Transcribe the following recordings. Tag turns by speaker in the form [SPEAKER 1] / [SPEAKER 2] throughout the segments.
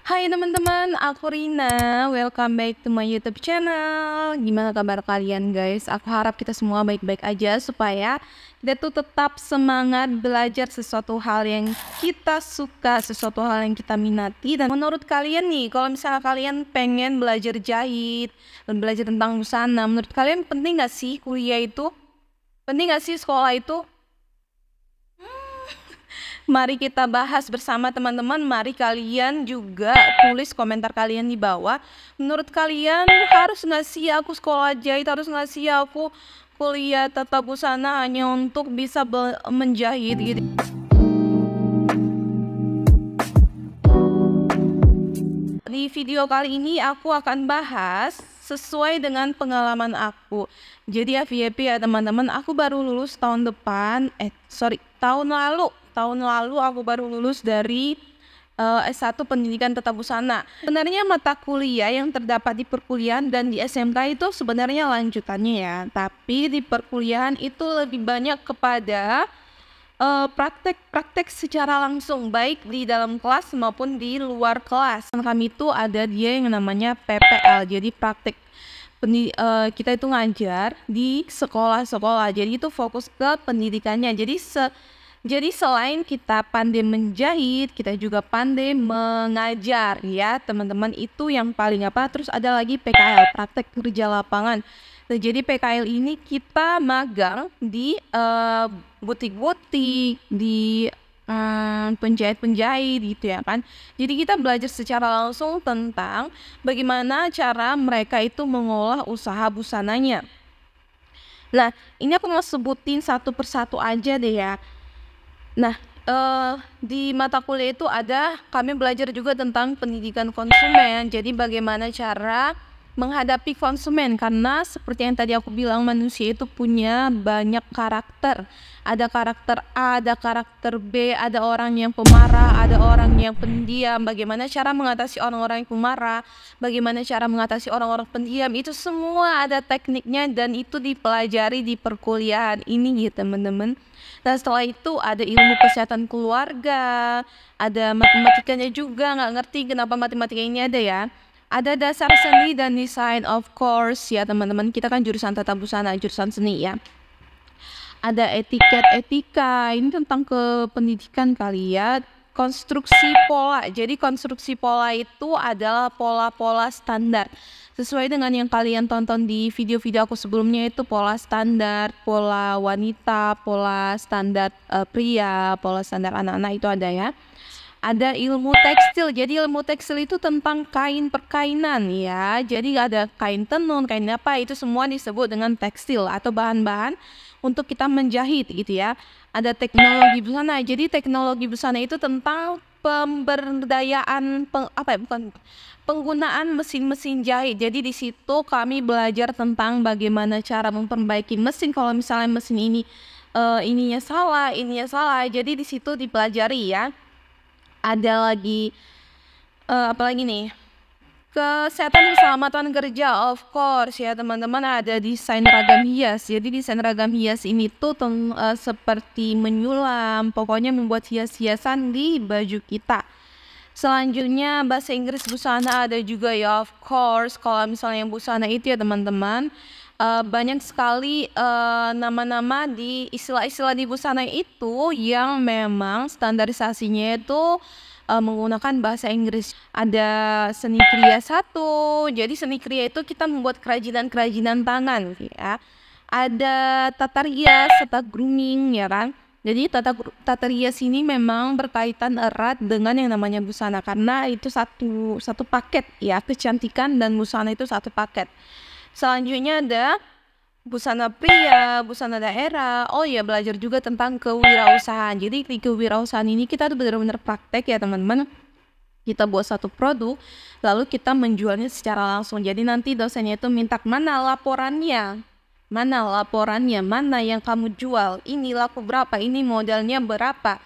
[SPEAKER 1] Hai teman-teman, aku Rina. Welcome back to my YouTube channel. Gimana kabar kalian guys? Aku harap kita semua baik-baik aja supaya kita tuh tetap semangat belajar sesuatu hal yang kita suka, sesuatu hal yang kita minati. Dan menurut kalian nih, kalau misalnya kalian pengen belajar jahit dan belajar tentang busana, menurut kalian penting gak sih kuliah itu? Penting gak sih sekolah itu? Mari kita bahas bersama teman-teman. Mari kalian juga tulis komentar kalian di bawah. Menurut kalian harus nggak sih aku sekolah jahit, harus nggak sih aku kuliah tata busana hanya untuk bisa menjahit gitu. Di video kali ini aku akan bahas sesuai dengan pengalaman aku. Jadi ya VIP ya teman-teman, aku baru lulus tahun depan, tahun lalu aku baru lulus dari S1 Pendidikan Tata Busana. Sebenarnya mata kuliah yang terdapat di perkuliahan dan di SMK itu sebenarnya lanjutannya ya. Tapi di perkuliahan itu lebih banyak kepada praktek secara langsung, baik di dalam kelas maupun di luar kelas. Kami itu ada dia yang namanya PPL, jadi praktek kita itu ngajar di sekolah-sekolah, jadi itu fokus ke pendidikannya. Jadi selain kita pandai menjahit, kita juga pandai mengajar ya teman-teman, itu yang paling apa. Terus ada lagi PKL, praktek kerja lapangan. Nah, jadi PKL ini kita magang di butik-butik, di penjahit-penjahit gitu ya kan. Jadi kita belajar secara langsung tentang bagaimana cara mereka itu mengolah usaha busananya. Nah, ini aku mau sebutin satu persatu aja deh ya. Nah, di mata kuliah itu kami belajar juga tentang pendidikan konsumen. Jadi bagaimana cara menghadapi konsumen, karena seperti yang tadi aku bilang, manusia itu punya banyak karakter. Ada karakter A, ada karakter B, ada orang yang pemarah, ada orang yang pendiam. Bagaimana cara mengatasi orang-orang yang pemarah, bagaimana cara mengatasi orang-orang pendiam, itu semua ada tekniknya dan itu dipelajari di perkuliahan ini gitu teman-teman. Nah setelah itu ada ilmu kesehatan keluarga, ada matematikanya juga. Nggak ngerti kenapa matematika ini ada ya. Ada dasar seni dan desain, of course ya teman-teman, kita kan jurusan tata busana, jurusan seni ya. Ada etika, ini tentang kependidikan kali ya. Konstruksi pola, jadi konstruksi pola itu adalah pola-pola standar sesuai dengan yang kalian tonton di video-video aku sebelumnya, itu pola standar, pola wanita, pola standar pria, pola standar anak-anak itu ada ya. Ada ilmu tekstil, jadi ilmu tekstil itu tentang kain perkainan ya. Jadi ada kain tenun, kain apa, itu semua disebut dengan tekstil atau bahan-bahan untuk kita menjahit gitu ya. Ada teknologi busana, jadi teknologi busana itu tentang pemberdayaan penggunaan mesin-mesin jahit. Jadi di situ kami belajar tentang bagaimana cara memperbaiki mesin kalau misalnya mesin ini ininya salah, jadi di situ dipelajari ya. Ada lagi apalagi nih, kesehatan keselamatan kerja, of course ya teman-teman. Ada desain ragam hias, jadi desain ragam hias ini tuh seperti menyulam, pokoknya membuat hias-hiasan di baju kita. Selanjutnya bahasa Inggris busana ada juga ya, of course. Kalau misalnya yang busana itu ya teman-teman, banyak sekali nama-nama di istilah-istilah di busana itu yang memang standarisasinya itu menggunakan bahasa Inggris. Ada seni kriya 1, jadi seni kriya itu kita membuat kerajinan-kerajinan tangan ya. Ada tata rias, tata grooming ya kan. Jadi tata rias ini memang berkaitan erat dengan yang namanya busana, karena itu satu paket ya, kecantikan dan busana itu satu paket. Selanjutnya ada busana pria, busana daerah. Oh ya, belajar juga tentang kewirausahaan. Jadi di kewirausahaan ini kita tuh benar-benar praktek ya teman-teman. Kita buat satu produk, lalu kita menjualnya secara langsung. Jadi nanti dosennya itu minta mana laporannya, mana yang kamu jual, ini laku berapa, ini modalnya berapa.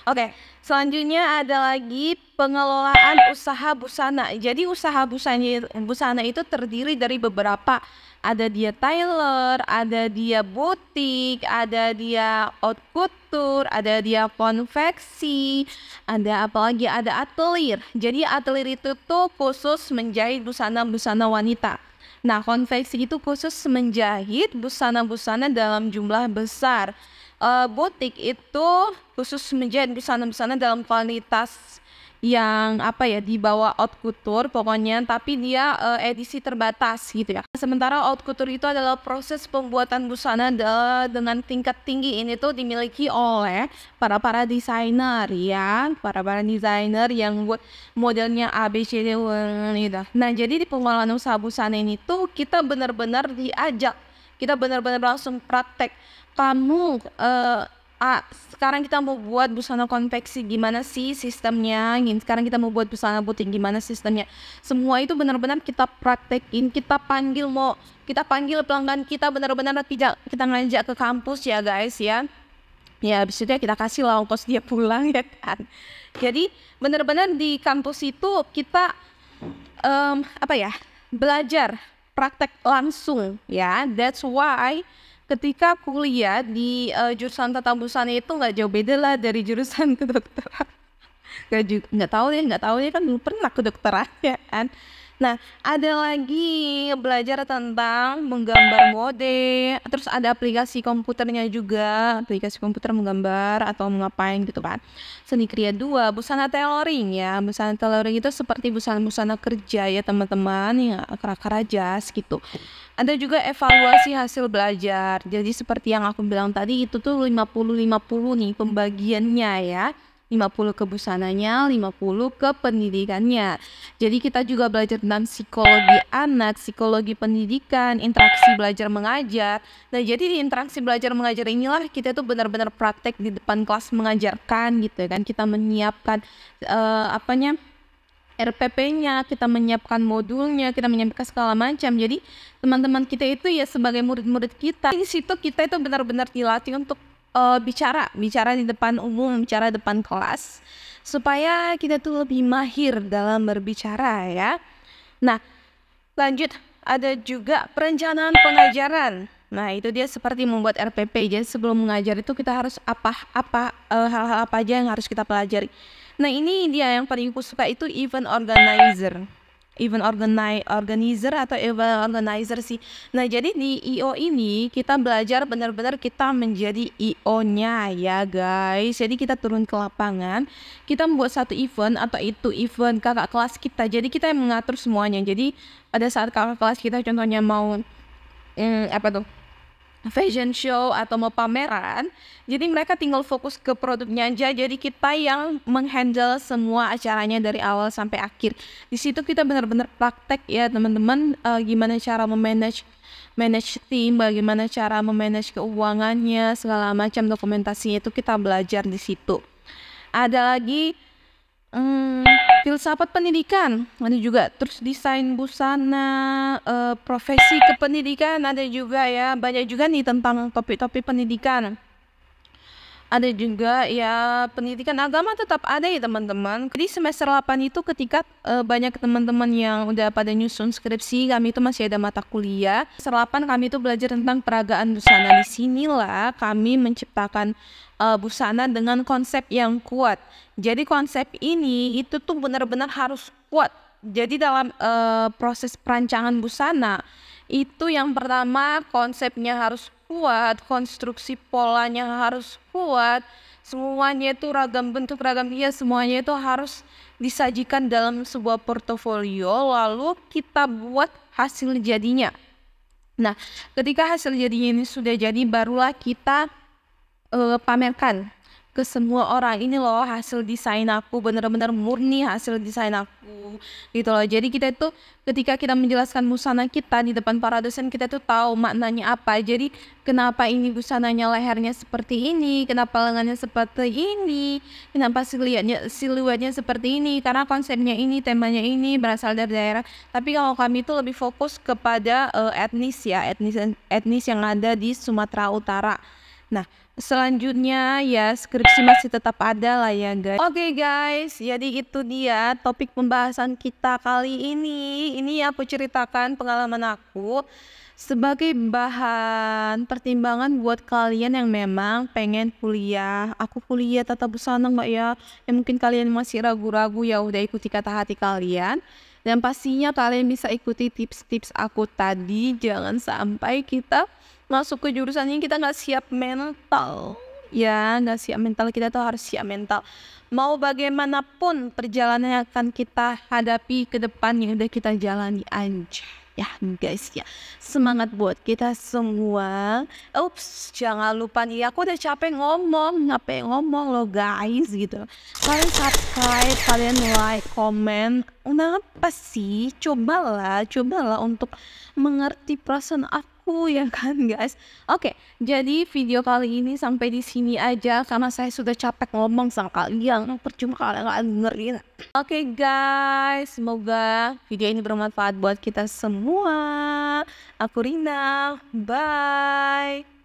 [SPEAKER 1] Oke. Selanjutnya ada lagi pengelolaan usaha busana. Jadi usaha busana itu terdiri dari beberapa. Ada dia tailor, ada dia butik, ada dia haute couture, ada dia konveksi, ada apa lagi? Ada atelier. Jadi atelier itu tuh khusus menjahit busana-busana wanita. Nah, konveksi itu khusus menjahit busana-busana dalam jumlah besar. Butik itu khusus menjahit busana-busana dalam kualitas yang apa ya, di bawah haute couture pokoknya, tapi dia edisi terbatas gitu ya. Sementara haute couture itu adalah proses pembuatan busana dengan tingkat tinggi. Ini tuh dimiliki oleh para desainer ya, para desainer yang buat modelnya A B C D gitu. Nah, jadi di pengelolaan usaha busana ini tuh kita benar-benar diajak, kita benar-benar langsung praktek. Kamu sekarang kita mau buat busana konveksi, gimana sih sistemnya? Sekarang kita mau buat busana butik, gimana sistemnya? Semua itu benar-benar kita praktekin, kita panggil pelanggan kita, benar-benar kita ngajak ke kampus ya guys ya. Ya habis itu ya kita kasih lah ongkos dia pulang ya kan. Jadi benar-benar di kampus itu kita belajar praktek langsung ya. That's why ketika kuliah di jurusan tata busana itu nggak jauh beda lah dari jurusan kedokteran. Nggak tahu deh kan belum pernah kedokteran ya kan. Nah, ada lagi belajar tentang menggambar mode, terus ada aplikasi komputernya juga, aplikasi komputer menggambar atau ngapain gitu kan. Seni kriya 2, busana tailoring ya. Busana tailoring itu seperti busana-busana kerja ya teman-teman, ya kera-kera jas gitu. Ada juga evaluasi hasil belajar. Jadi seperti yang aku bilang tadi itu tuh 50-50 nih pembagiannya ya. 50 ke busananya, 50 ke pendidikannya. Jadi kita juga belajar tentang psikologi anak, psikologi pendidikan, interaksi belajar mengajar. Nah, jadi di interaksi belajar mengajar inilah kita tuh benar-benar praktek di depan kelas mengajarkan gitu kan. Kita menyiapkan RPP-nya, kita menyiapkan modulnya, kita menyiapkan segala macam. Jadi teman-teman kita itu ya sebagai murid-murid kita. Di situ kita itu benar-benar dilatih untuk bicara di depan umum, bicara depan kelas, supaya kita tuh lebih mahir dalam berbicara ya. Nah, lanjut ada juga perencanaan pengajaran. Nah, itu dia seperti membuat RPP. Jadi sebelum mengajar itu kita harus hal-hal apa aja yang harus kita pelajari. Nah, ini dia yang paling aku suka itu event organizer atau event organizer sih. Nah, jadi di IO ini kita belajar benar-benar kita menjadi IO-nya ya guys. Jadi kita turun ke lapangan, kita membuat satu event atau itu event kakak kelas kita. Jadi kita yang mengatur semuanya. Jadi pada saat kakak kelas kita contohnya mau fashion show atau mau pameran, jadi mereka tinggal fokus ke produknya aja. Jadi kita yang menghandle semua acaranya dari awal sampai akhir. Di situ kita benar-benar praktek ya teman-teman, gimana cara manage tim, bagaimana cara memanage keuangannya, segala macam dokumentasinya itu kita belajar di situ. Ada lagi filsafat pendidikan, ada juga terus desain busana, profesi kependidikan ada juga ya, banyak juga nih tentang topik-topik pendidikan. Ada juga ya pendidikan agama tetap ada ya teman-teman. Jadi semester 8 itu ketika banyak teman-teman yang udah pada nyusun skripsi, kami itu masih ada mata kuliah. Semester 8 kami itu belajar tentang peragaan busana. Di sinilah kami menciptakan busana dengan konsep yang kuat. Jadi konsep ini itu tuh benar-benar harus kuat. Jadi dalam proses perancangan busana itu yang pertama konsepnya harus kuat, konstruksi polanya harus kuat, semuanya itu ragam bentuk, ragam semuanya itu harus disajikan dalam sebuah portofolio, lalu kita buat hasil jadinya. Nah, ketika hasil jadinya ini sudah jadi, barulah kita pamerkan ke semua orang, ini loh hasil desain aku, benar-benar murni hasil desain aku gitu loh. Jadi kita itu ketika kita menjelaskan busana kita di depan para dosen, kita tuh tahu maknanya apa. Jadi kenapa ini busananya lehernya seperti ini, kenapa lengannya seperti ini, kenapa siluetnya seperti ini, karena konsepnya ini, temanya ini, berasal dari daerah. Tapi kalau kami itu lebih fokus kepada etnis yang ada di Sumatera Utara. Nah, selanjutnya ya skripsi masih tetap ada lah ya guys. Oke guys, jadi itu dia topik pembahasan kita kali ini. Ini aku ceritakan pengalaman aku sebagai bahan pertimbangan buat kalian yang memang pengen kuliah. Aku kuliah tata busana nggak ya? Ya mungkin kalian masih ragu-ragu, ya udah ikuti kata hati kalian. Dan pastinya kalian bisa ikuti tips-tips aku tadi. Jangan sampai kita masuk ke jurusan ini kita nggak siap mental. Ya, nggak siap mental, kita tuh harus siap mental. Mau bagaimanapun perjalanan yang akan kita hadapi ke depan, yang udah kita jalani aja. Ya guys ya, semangat buat kita semua. Ups, jangan lupa nih, aku udah capek ngomong loh guys gitu. Kalian subscribe, kalian like, komen. Kenapa sih? Cobalah untuk mengerti perasaan aku ya kan guys. Oke, jadi video kali ini sampai di sini aja karena saya sudah capek ngomong sama kalian. Percuma kalian nggak dengerin. Oke guys, semoga video ini bermanfaat buat kita semua. Aku Rina, bye.